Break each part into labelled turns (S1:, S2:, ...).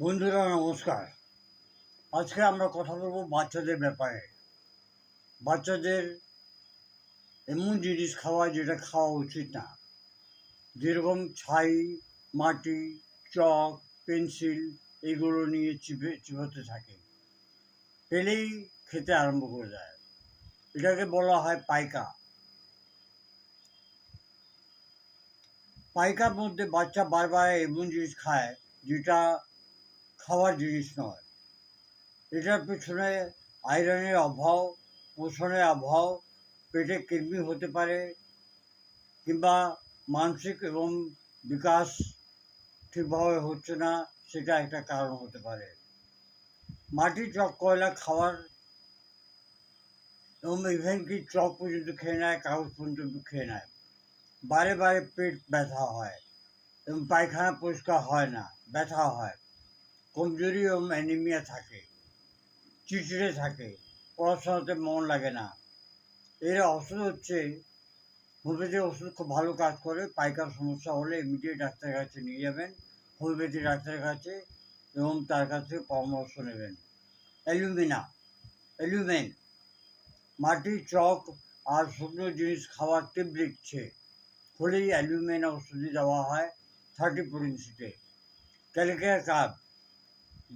S1: বন্ধুরা নমস্কার। আজকে আমরা কথা বলবো বাচ্চাদের ব্যাপারে। বাচ্চাদের এমন জিনিস খাওয়া যেটা খাওয়া উচিত না, যেরকম ছাই, মাটি, চক, পেন্সিল এগুলো নিয়ে চিবোতে থাকে, পেলেই খেতে আরম্ভ করে দেয়। এটাকে বলা হয় পাইকা। পাইকার মধ্যে বাচ্চা বারবার এমন জিনিস খায় যেটা খাওয়ার জিনিস নয়। এটার পেছনে আয়রনের অভাব, পোষণের অভাব, পেটে কৃমি হতে পারে, কিংবা মানসিক এবং বিকাশ ঠিকভাবে হচ্ছে না, সেটা একটা কারণ হতে পারে। মাটি, চক, কয়লা খাওয়ার এবং ইভেন কি চক পর্যন্ত খেয়ে নেয়, কাগজ পর্যন্ত খেয়ে নেয়। বারে বারে পেট ব্যথা হয় এবং পায়খানা পরিষ্কার হয় না, ব্যথা হয়, কমজোরি এবং অ্যানিমিয়া থাকে, চিড়চিড়ে থাকে, পড়াশোনাতে মন লাগে না। এর ওষুধ হচ্ছে হোমিওপ্যাথি ওষুধ, খুব ভালো কাজ করে। পাইকার সমস্যা হলে ইমিডিয়েট ডাক্তারের কাছে নিয়ে যাবেন, হোমিওপ্যাথি ডাক্তারের কাছে, এবং তার কাছে পরামর্শ নেবেন। অ্যালুমিনা, অ্যালুমেন, মাটি, চক আর শুকনো জিনিস খাওয়ার তীব্র ইচ্ছে হলেই অ্যালুমিনা ওষুধ দেওয়া হয় 30 শীতে। ক্যালকের কাপ,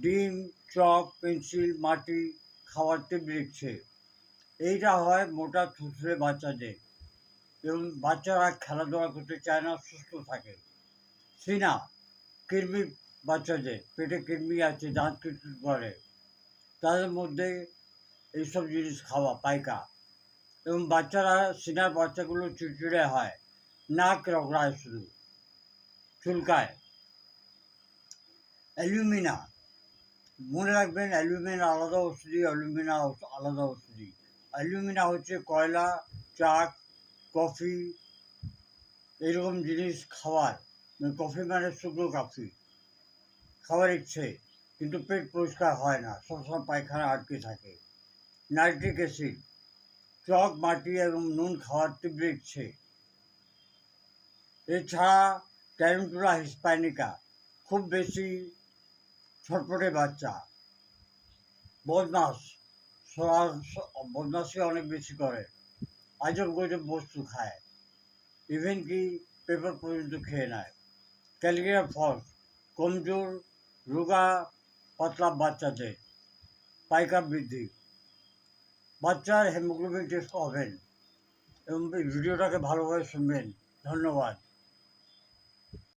S1: ডিম, চক, পেন্সিল, মাটি খাওয়ার তীব্র ইচ্ছে, এইটা হয় মোটা থুতরে বাচ্চাদের, এবং বাচ্চারা খেলাধুলা করতে চায় না, সুস্থ থাকে। সিনা, কৃমি, বাচ্চাদের পেটে কৃমি আছে, দাঁত কিটকিট করে, তাদের মধ্যে এইসব জিনিস খাওয়া পাইকা। এবং বাচ্চারা, সিনার বাচ্চাগুলো চিড়চিড়ে হয়, নাক রগড়ায়, শুধু চুলকায়। অ্যালুমিনা, মনে রাখবেন, অ্যালুমিনা আলাদা ওষুধি, অ্যালুমিনা আলাদা ওষুধি। অ্যালুমিনা হচ্ছে কয়লা, চাক, কফি, এরকম জিনিস খাওয়ার, কফি মানে শুকনো কফি খাওয়ার ইচ্ছে, কিন্তু পেট পরিষ্কার হয় না, সবসময় পায়খানা আটকে থাকে। নাইট্রিক অ্যাসিড, চক, মাটি এবং নুন খাওয়ার তীব্র ইচ্ছে। এছাড়া ট্যারেন্টুলা হিস্প্যানিকা, খুব বেশি ছটপটে বাচ্চা, বদমাস, বদমাসি অনেক বেশি করে, আজব গজব বস্তু খায়, ইভেন কি পেপার পর্যন্ত খেয়ে নেয়। ক্যালগেরা ফলস, কমজোর, রোগা, পাতলা বাচ্চাদের পাইকা বৃদ্ধি। বাচ্চার হেমোগ্লোবিন টেস্ট করবেন এবং ভিডিওটাকে ভালোভাবে শুনবেন। ধন্যবাদ।